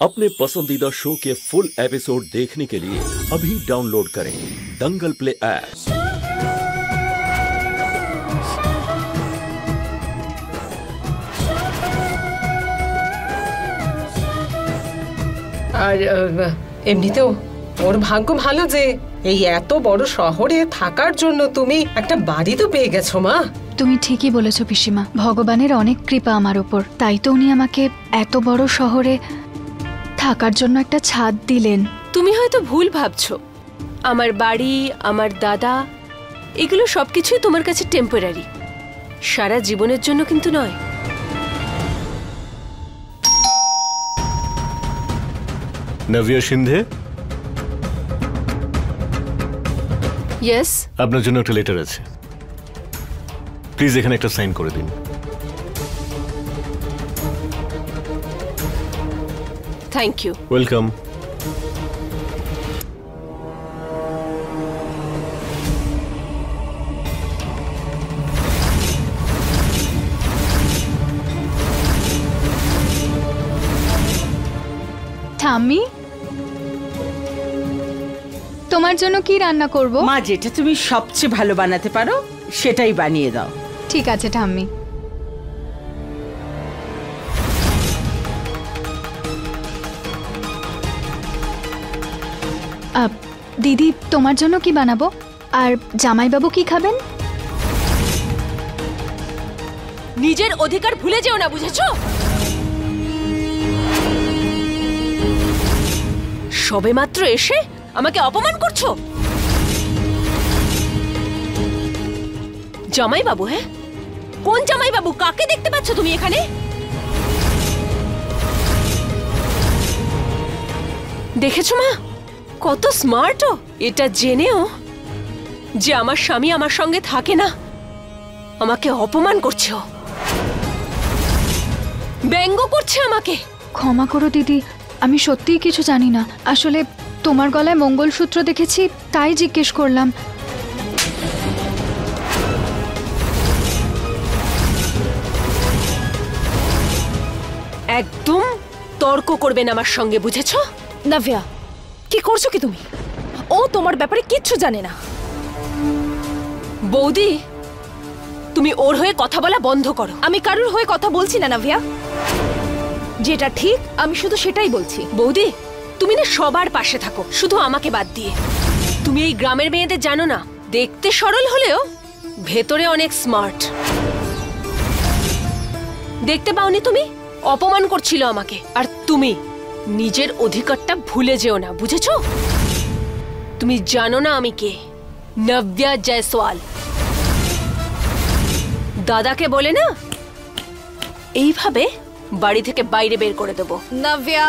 अपने पसंदीदा शो के फुल एपिसोड देखने के लिए अभी डाउनलोड करें दंगल प्ले ऐप। আর এমনিতেও ওর ভাগ্য ভালো যে এই এত বড় শহরে থাকার জন্য তুমি একটা বাড়ি তো পেয়ে গেছো মা। তুমি ঠিকই বলেছো পিসিমা, ভগবানের অনেক কৃপা আমার উপর, তাই তো উনি আমাকে এত বড় শহরে থাকার জন্য একটা ছাদ দিলেন। তুমি হয়তো ভুল ভাবছো, আমার বাড়ি, আমার দাদা, এগুলো সবকিছুই তোমার কাছে টেম্পোরারি, সারা জীবনের জন্য কিন্তু নয়। নভিয়া সিন্ধে, ইয়েস, আপনার জন্য একটা লেটার আছে, প্লিজ এখানে একটা সাইন করে দিন। Thank you. ওয়েলকাম। ঠাম্মি, তোমার জন্য কি রান্না করব? মা, যেটা তুমি সবচেয়ে ভালো বানাতে পারো সেটাই বানিয়ে দাও। ঠিক আছে ঠাম্মি। দিদি, তোমার জন্য কি বানাবো? আর জামাইবাবু কি খাবেন? নিজের অধিকার ভুলে যেও না, বুঝেছো? সবেমাত্র এসে আমাকে অপমান করছো। জামাইবাবু? হ্যাঁ, কোন জামাইবাবু? কাকে দেখতে পাচ্ছ তুমি এখানে? দেখেছো মা, কত স্মার্ট ও। এটা জেনেও যে আমার স্বামী আমার সঙ্গে থাকে না, আমাকে অপমান করছে, ব্যঙ্গ করছে আমাকে। ক্ষমা করো দিদি, আমি সত্যিই কিছু জানি না। আসলে তোমার গলায় মঙ্গলসূত্র দেখেছি, তাই জিজ্ঞেস করলাম। একদম তর্ক করবেন আমার সঙ্গে, বুঝেছো? নাভিয়া, কি করছো কি তুমি? ও তোমার ব্যাপারে কিচ্ছু জানে না। বৌদি, তুমি ওর হয়ে কথা বলা বন্ধ করো। আমি কারোর হয়ে কথা বলছি না নাভিয়া, যেটা ঠিক আমি শুধু সেটাই বলছি। বৌদি, তুমি না সবার পাশে থাকো, শুধু আমাকে বাদ দিয়ে। তুমি এই গ্রামের মেয়েদের জানো না, দেখতে সরল হলেও ভেতরে অনেক স্মার্ট। দেখতে পাওনি তুমি? অপমান করছিল আমাকে। আর তুমি নিজের অধিকারটা ভুলে যেও না, বুঝেছো? তুমি জানো না আমি কে? নব্যা জয়সওয়াল। দাদাকে বলে না এইভাবে বাড়ি থেকে বাইরে বের করে দেবো। নাভিয়া,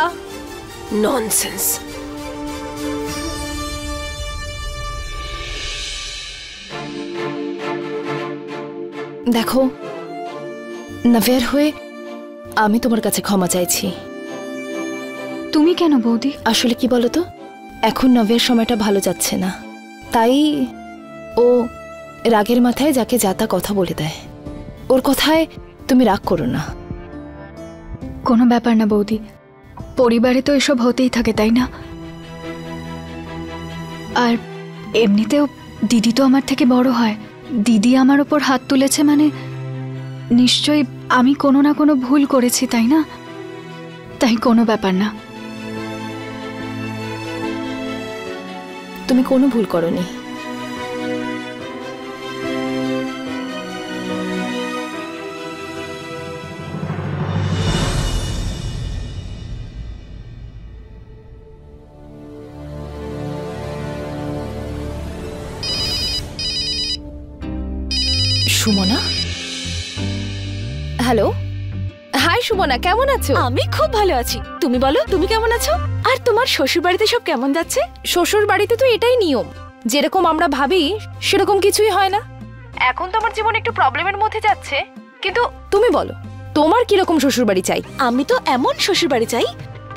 ননসেন্স। দেখো, নাভিয়ার হয়ে আমি তোমার কাছে ক্ষমা চাইছি। তুমি কেন বৌদি? আসলে কি বলতো, এখন নভিয়ার সময়টা ভালো যাচ্ছে না, তাই ও রাগের মাথায় যাকে যাতা কথা বলে দেয়। ওর কথায় তুমি রাগ করো না। কোনো ব্যাপার না বৌদি, পরিবারে তো এসব হতেই থাকে, তাই না? আর এমনিতেও দিদি তো আমার থেকে বড় হয়, দিদি আমার ওপর হাত তুলেছে মানে নিশ্চয়ই আমি কোনো না কোনো ভুল করেছি, তাই না? তাই কোনো ব্যাপার না। তুমি কোনো ভুল করোনি। সুমনা? হ্যালো, হাই সুমনা, কেমন আছো? আমি খুব ভালো আছি, তুমি বলো, তুমি কেমন আছো? আর তোমার শ্বশুর বাড়িতে সব কেমন যাচ্ছে? শ্বশুর বাড়িতে তো এটাই নিয়ম, যেরকম আমরা ভাবি সেরকম কিছুই হয় না। এখন তো আমার জীবন একটু প্রবলেমের মধ্যে যাচ্ছে, কিন্তু তুমি বলো তোমার কিরকম শ্বশুর বাড়ি চাই? আমি তো এমন শ্বশুর বাড়ি চাই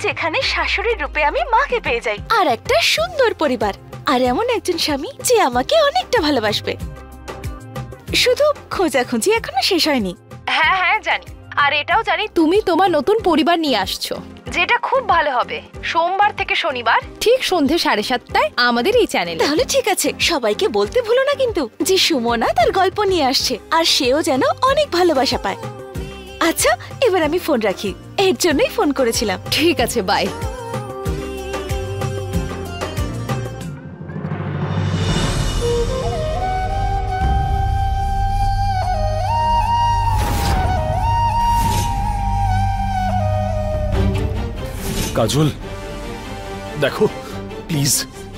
যেখানে শাশুড়ির রূপে আমি মাকে পেয়ে যাই, আর একটা সুন্দর পরিবার, আর এমন একজন স্বামী যে আমাকে অনেকটা ভালোবাসবে। শুধু খোঁজাখুঁজি এখনো শেষ হয়নি। হ্যাঁ হ্যাঁ জানি, আর এটাও জানি তুমি তোমার নতুন পরিবার নিয়ে আসছো, যেটা খুব ভালো হবে সোমবার থেকে শনিবার ঠিক সন্ধে 7:30টায় আমাদের এই চ্যানেলে। তাহলে ঠিক আছে, সবাইকে বলতে ভুলো না কিন্তু যে সুমনা তার গল্প নিয়ে আসছে, আর সেও যেন অনেক ভালোবাসা পায়। আচ্ছা, এবার আমি ফোন রাখি, এর জন্যই ফোন করেছিলাম। ঠিক আছে, বাই। কাজল দেখো প্লিজ,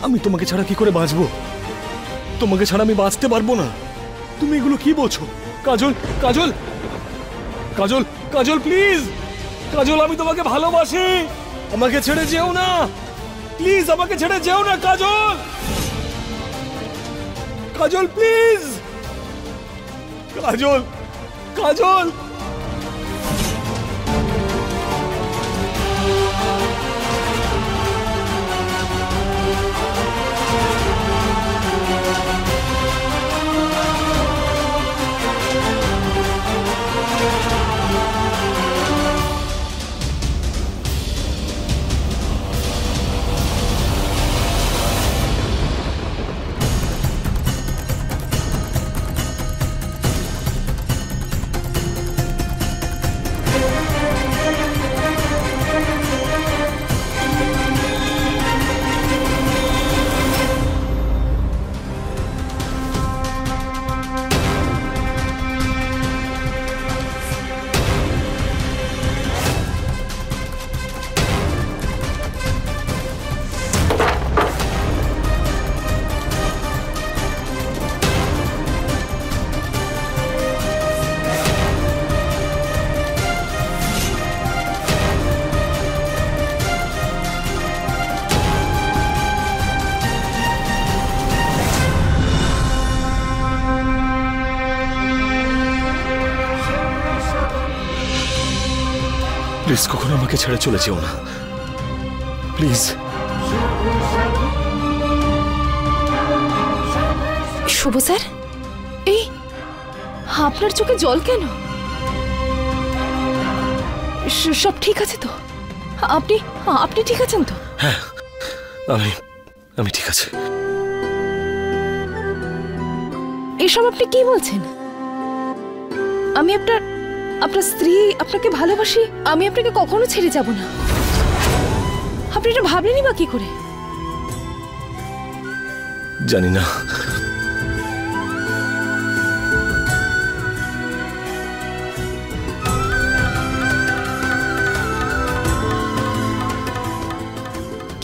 আমি তোমাকে ছাড়া কি করে বাঁচবো? তোমাকে ছাড়া আমি বাঁচতে পারবো না। তুমি এগুলো কি বলছো? কাজল কাজল কাজল কাজল প্লিজ, কাজল আমি তোমাকে ভালোবাসি, আমাকে ছেড়ে যেও না প্লিজ, আমাকে ছেড়ে যেও না কাজল, কাজল প্লিজ, কাজল কাজল। প্লিজ কখনো আমাকে ছেড়ে চলে যেও না প্লিজ। শুভ স্যার, এই আপনার চোখে জল কেন? সব ঠিক আছে তো? আপনি আপনি ঠিক আছেন তো? হ্যাঁ, আমি ঠিক আছে। এসব আপনি কি বলছেন? আমি আপনার স্ত্রী, আপনাকে ভালোবাসি, আমি আপনাকে কখনো ছেড়ে যাব না। আপনি এটা ভাবলেনই বা কি করে? জানি না,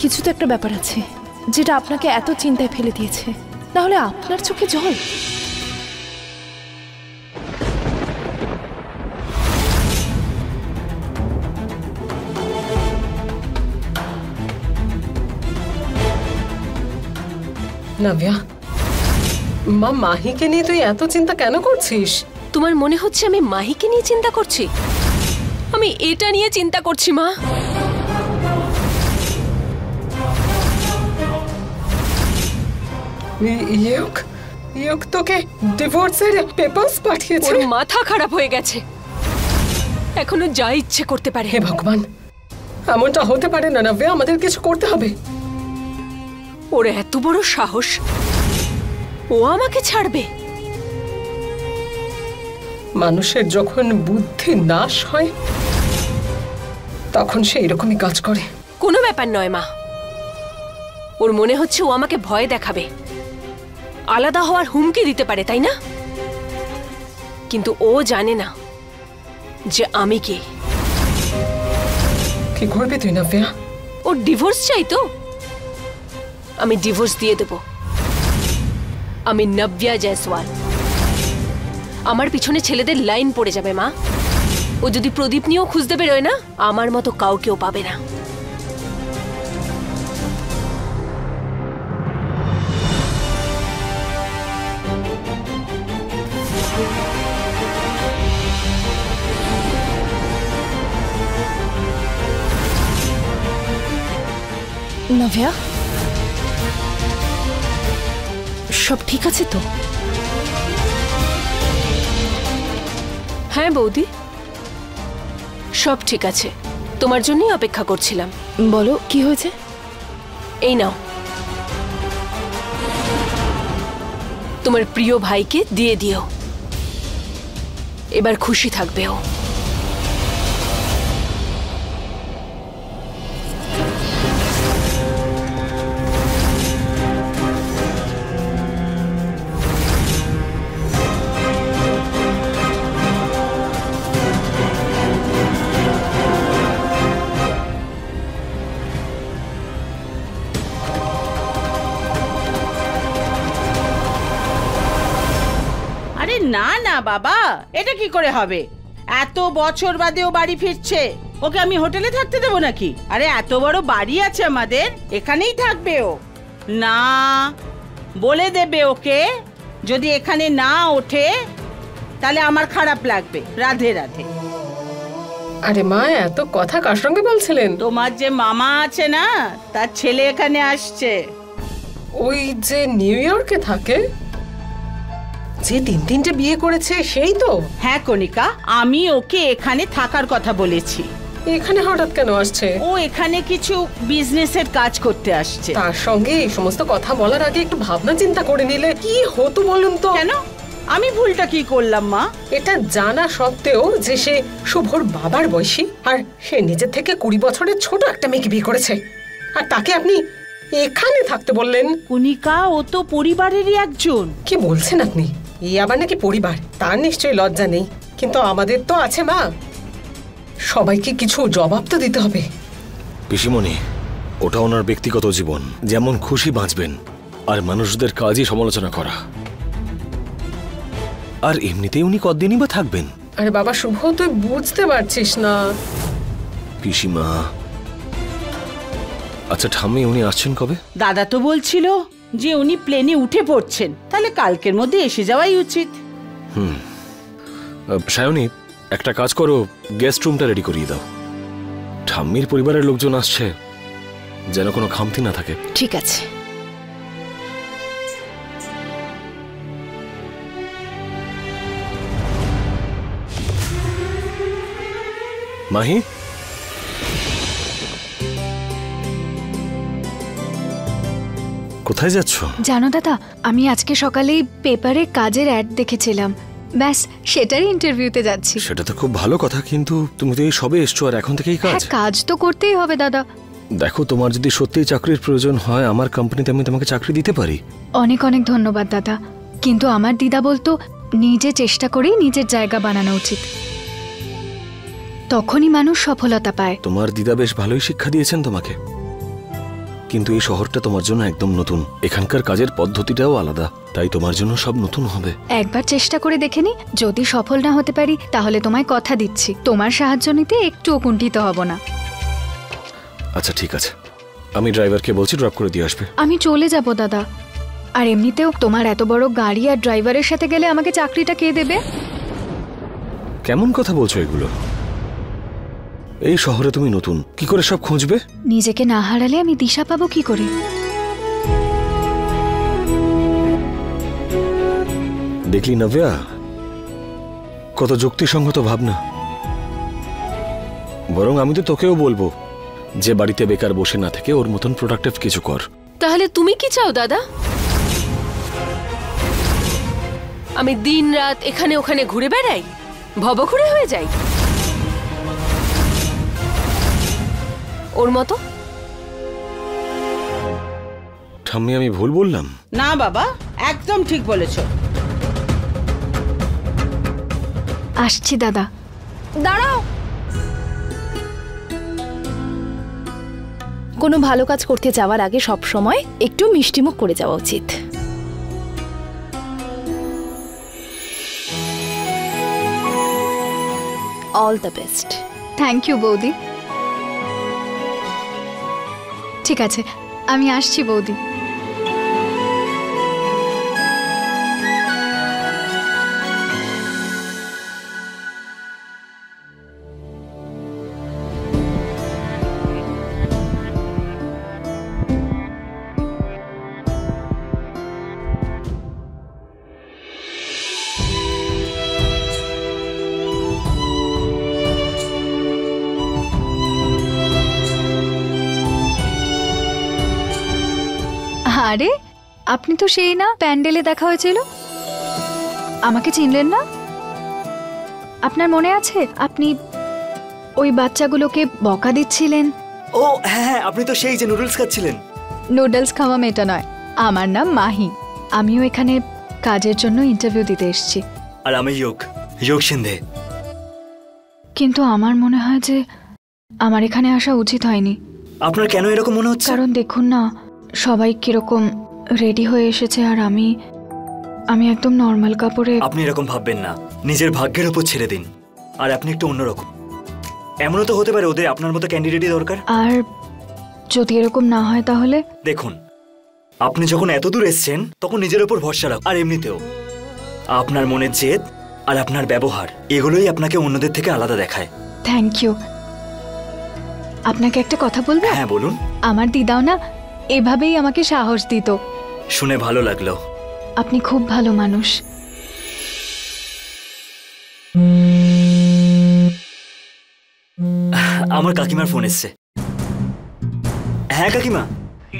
কিছু তো একটা ব্যাপার আছে যেটা আপনাকে এত চিন্তায় ফেলে দিয়েছে, তাহলে আপনার চোখে জল। নাভিয়া, মা মাহিকে নিয়ে তুই এত চিন্তা কেন করছিস? তোমার মনে হচ্ছে আমি মাহিকে নিয়ে চিন্তা করছি? আমি এটা নিয়ে চিন্তা করছি মা। ইয়োক তোকে ডিভোর্সের পেপারস পাঠিয়েছে। ওর মাথা খারাপ হয়ে গেছে, এখনো যা ইচ্ছে করতে পারে। হে ভগবান, এমনটা হতে পারে না নাভিয়া, আমাদের কিছু করতে হবে। ওর এত বড় সাহস, ও আমাকে ছাড়বে? মানুষের যখন বুদ্ধি নাশ হয় তখন সে এরকমই কাজ করে। কোনো ব্যাপার নয় মা, ওর মনে হচ্ছে ও আমাকে ভয় দেখাবে, আলাদা হওয়ার হুমকি দিতে পারে, তাই না? কিন্তু ও জানে না যে আমি কে। কি করবি তুই নাভিয়া? ওর ডিভোর্স চাই তো? আমি ডিভোর্স দিয়ে দেব। আমি নব্যা জয়সওয়াল। আমার পিছনে ছেলেদের লাইন পড়ে যাবে মা। ও যদি প্রদীপ নিয়েও খুঁজতে বেরোয় না, আমার মতো কাউকেও পাবে না। নাভিয়া, সব ঠিক আছে তো? হ্যাঁ বৌদি, সব ঠিক আছে। তোমার জন্যই অপেক্ষা করছিলাম। বলো কি হয়েছে? এই নাও, তোমার প্রিয় ভাইকে দিয়ে দিও, এবার খুশি থাকবে ও। আরে না না বাবা, এটা কি করে হবে? এত বছর বাদেও বাড়ি ফিরছে, ওকে আমি হোটেলে থাকতে দেবো নাকি? আরে এত বড় বাড়ি আছে আমাদের, এখানেই থাকবে ও। না, বলে দেবে ওকে, যদি এখানে না ওঠে তাহলে আমার খারাপ লাগবে। রাধে রাধে। আরে মা, এত কথা কার সঙ্গে বলছিলেন? তোমার যে মামা আছে না, তার ছেলে এখানে আসছে। ওই যে নিউ ইয়র্কে থাকে, যে 3-3টে বিয়ে করেছে, সেই তো? হ্যাঁ কণিকা, আমি ওকে এখানে থাকার কথা বলেছি। এখানে হঠাৎ কেন আসছে? ও এখানে কিছু বিজনেসের কাজ করতে আসছে। তার সঙ্গে এই সমস্ত কথা বলার আগে একটু ভাবনা চিন্তা করে নিলে কি হতো বলুন তো? কেন? আমি ভুলটা কি করলাম মা? এটা জানা সত্ত্বেও যে সে শুভর বাবার বয়সী, আর সে নিজের থেকে 20 বছরের ছোট একটা মেয়েকে বিয়ে করেছে, আর তাকে আপনি এখানে থাকতে বললেন? কণিকা, ও তো পরিবারেরই একজন। কি বলছেন আপনি? এই আবার নাকি পরিবার? তার নিশ্চয়ই লজ্জা নেই, কিন্তু আমাদের তো আছে মা, সবাইকে কিছু জবাব তো দিতে হবে। পিসিমণি, ওটা ওনার ব্যক্তিগত জীবন, যেমন খুশি বাঁচবেন, আর মানুষদের কাজই সমালোচনা করা। আর এমনিতেই উনি কতদিনই বা থাকবেন? আরে বাবা শুভ, তুই বুঝতে পারছিস না। পিসিমা, আচ্ছা ঠাম্মি, উনি আসছেন কবে? দাদা তো বলছিল যে উনি প্লেনে উঠে পড়ছেন, তাহলে কালকের মধ্যে এসে যাওয়াই উচিত। সায়নী, একটা কাজ করো, গেস্ট রুমটা রেডি করিয়ে দাও। ঠাম্মির পরিবারের লোকজন আসছে, যেন কোনো খামতি না থাকে। ঠিক আছে। মাহি, কোথায় যাচ্ছ? জানো দাদা, আমি আজকে সকালেই পেপারে কাজের অ্যাড দেখেছিলাম, ব্যাস সেটারই ইন্টারভিউতে যাচ্ছি। সেটা তো খুব ভালো কথা, কিন্তু তুমি তো এই সবে এসছো আর এখন থেকেই কাজ? হ্যাঁ, কাজ তো করতেই হবে দাদা। দেখো, তোমার যদি সত্যিই চাকরির প্রয়োজন হয়, আমার কোম্পানিতে আমি তোমাকে চাকরি দিতে পারি। অনেক অনেক ধন্যবাদ দাদা, কিন্তু আমার দিদা বলতো নিজে চেষ্টা করেই নিজের জায়গা বানানো উচিত, তখনই মানুষ সফলতা পায়। তোমার দিদা বেশ ভালোই শিক্ষা দিয়েছেন তোমাকে, কিন্তু এই শহরটা তোমার জন্য একদম নতুন, এখানকার কাজের পদ্ধতিটাও আলাদা, তাই তোমার জন্য সব নতুন হবে। একবার চেষ্টা করে দেখে নি, যদি সফল না হতে পারি তাহলে তোমায় কথা দিচ্ছি তোমার সাহায্য নিতে একটুও কুণ্ঠিত হব না। আচ্ছা ঠিক আছে, আমি ড্রাইভারকে বলছি ড্রপ করে দিয়ে আসবে। আমি চলে যাব দাদা, আর এমনিতেও তোমার এত বড় গাড়ি আর ড্রাইভারের সাথে গেলে আমাকে চাকরিটা কে দেবে? কেমন কথা বলছো এগুলো? এই শহরে তুমি নতুন, কি করে সব খুঁজবে? নিজেকে না হারালে আমি দিশা পাবো কি করে? দেখলি নব্যা, কত যুক্তিসঙ্গত ভাবনা। বরং আমি তো তোকেও বলবো যে বাড়িতে বেকার বসে না থেকে ওর মতন প্রোডাক্টিভ কিছু কর। তাহলে তুমি কি চাও দাদা? আমি দিন রাত এখানে ওখানে ঘুরে বেড়াই, ভবঘুরে হয়ে যাই ওর মতো? ঠাম্মি, আমি ভুল বললাম? না বাবা, একদম ঠিক বলেছো। আসছি দাদা। দাঁড়াও, কোনো ভালো কাজ করতে যাওয়ার আগে সব সময় একটু মিষ্টিমুখ করে যাওয়া উচিত। All the best. Thank you বৌদি। ঠিক আছে, আমি আসছি বৌদি। আরে আপনি তো সেই না প্যান্ডেলে দেখা হয়েছিল, আমাকে চিনলেন না? আপনার মনে আছে আপনি ওই বাচ্চাগুলোকে বকা দিচ্ছিলেন? ও হ্যাঁ, আপনি তো সেই যে নুডলস খাচ্ছিলেন। নুডলস খাওয়া মেয়েটা নয়, আমার নাম মাহি। আমিও এখানে কাজের জন্য ইন্টারভিউ দিতে এসেছি। আর আমি যোগ সিন্ধে। কিন্তু আমার মনে হয় যে আমার এখানে আসা উচিত হয়নি। আপনার কেন এরকম মনে হচ্ছে? কারণ দেখুন না, সবাই কিরকম রেডি হয়ে এসেছে আর আমি একদম নর্মাল কাপড়ে। আপনি এরকম ভাববেন না, নিজের ভাগ্যের উপর ছেড়ে দিন। আর আপনি একটু অন্যরকম। এমনও তো হতে পারে ওদের আপনার মতো ক্যান্ডিডেটই দরকার। আর যদি এরকম না হয় তাহলে? দেখুন, আপনি যখন এত দূর এসছেন তখন নিজের উপর ভরসা রাখুন। আর এমনিতেও আপনার মনের জেদ আর আপনার ব্যবহার, এগুলোই আপনাকে অন্যদের থেকে আলাদা দেখায়। Thank you. আপনাকে একটা কথা বলবো? হ্যাঁ বলুন। আমার দিদাও না এভাবেই আমাকে সাহস দিত। শুনে ভালো লাগলো। আপনি খুব ভালো মানুষ। আমার কাকিমার ফোন এসছে। হ্যাঁ কাকিমা।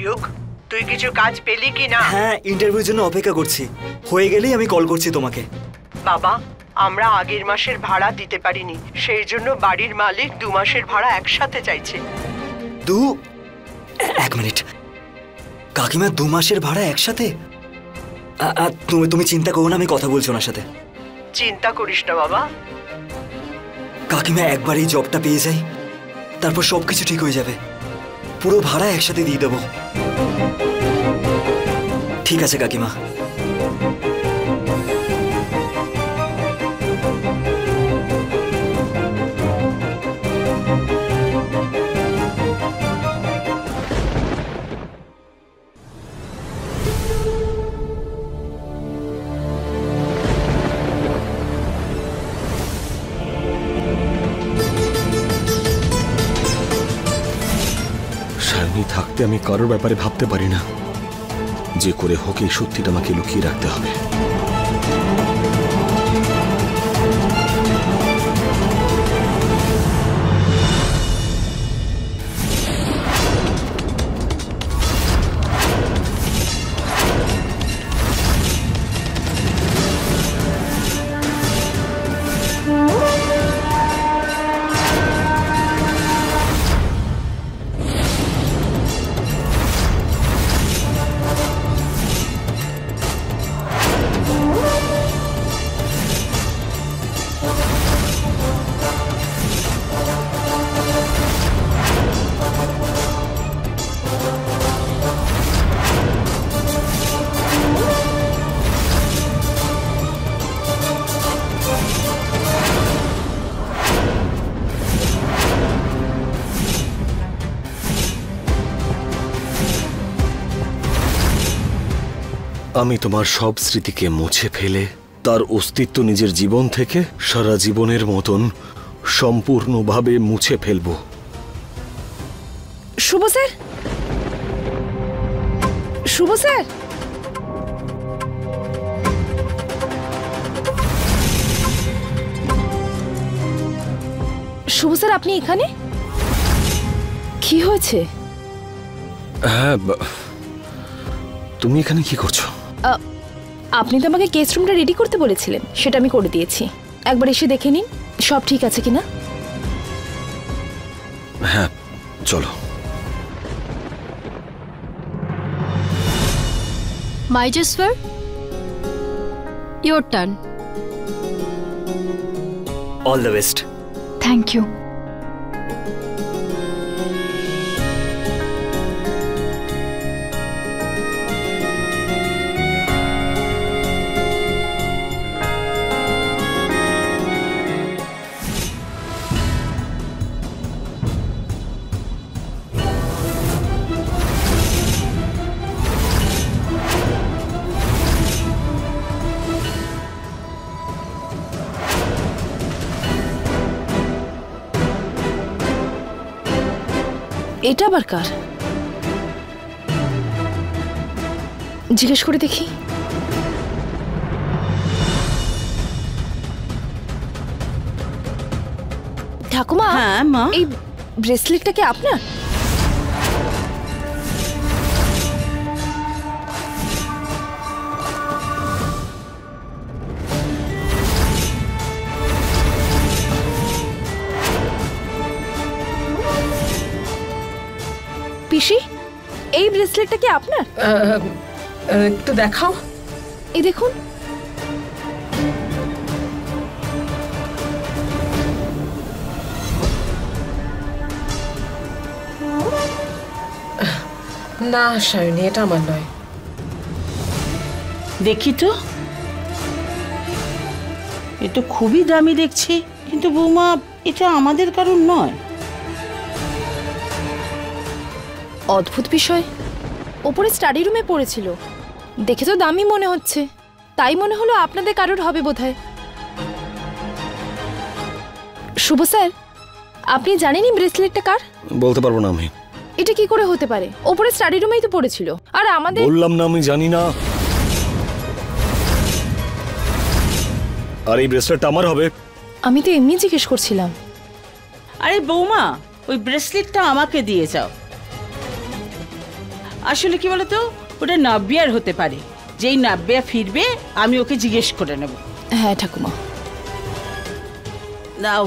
ইয়োগ, তুই কিছু কাজ পেলি কি না? হ্যাঁ, ইন্টারভিউর জন্য অপেক্ষা করছি। হয়ে গেলেই আমি কল করছি তোমাকে। বাবা, আমরা আগের মাসের ভাড়া দিতে পারিনি, সেই জন্য বাড়ির মালিক 2 মাসের ভাড়া একসাথে চাইছে। এক মিনিট কাকিমা, 2 মাসের ভাড়া একসাথে? তুমি চিন্তা করো না, আমি কথা বলছি ওনার সাথে। চিন্তা করিস না বাবা। কাকিমা, একবার এই জবটা পেয়ে যাই, তারপর সবকিছু ঠিক হয়ে যাবে। পুরো ভাড়া একসাথে দিয়ে দেবো। ঠিক আছে কাকিমা। সায়নী থাকতে আমি কারোর ব্যাপারে ভাবতে পারি না। যে করে হোক এই সত্যিটা আমাকে লুকিয়ে রাখতে হবে। আমি তোমার সব স্মৃতিকে মুছে ফেলে তার অস্তিত্ব নিজের জীবন থেকে সারা জীবনের মতন সম্পূর্ণভাবে মুছে ফেলবো। শুভ স্যার, শুভ স্যার, শুভ স্যার, আপনি এখানে? কি হয়েছে? হ্যাঁ, তুমি এখানে কি করছো? আপনি তো আমাকে কেস রুমটা রেডি করতে বলেছিলেন, সেটা আমি করে দিয়েছি। একবার এসে দেখে নিন সব ঠিক আছে কিনা। হ্যাঁ চলো। Majesvar, your turn. All the best. Thank you. এটা আবার কার? জিজ্ঞেস করে দেখি। ঠাকুমা, হ্যাঁ মা, এই ব্রেসলেটটা কি আপনার? পিসি, এই ব্রেসলেটটা কি আপনার? একটু দেখাও। এই দেখুন। না সায়নী, এটা আমার নয়। দেখি তো, এ তো খুবই দামি দেখছি, কিন্তু বৌমা এটা আমাদের কারণ নয়। অদ্ভুত বিষয়, ওপরে স্টাডি রুমে পড়েছিল, দেখে তো দামি মনে হচ্ছে, তাই মনে হলো আপনাদের কারোর হবে বোধহয়। শুভ স্যার, আপনি জানেনই ব্রেসলেটটা কার? বলতে পারবো না আমি। এটা কি করে হতে পারে? ওপরে স্টাডি রুমেই তো পড়েছিল, আর আমাদের। বললাম না আমি জানি না। আর এই ব্রেসলেটটা আমার হবে? আমি তো এমনি জিজ্ঞেস করছিলাম। আরে বৌমা, ওই ব্রেসলেটটা আমাকে দিয়ে যাও। আসলে কি বলতো, ওটা নাব্বিয়ার হতে পারে। যেই নাব্বিয়া ফিরবে আমি ওকে জিজ্ঞেস করে নেব। হ্যাঁ ঠাকুমা। দাও।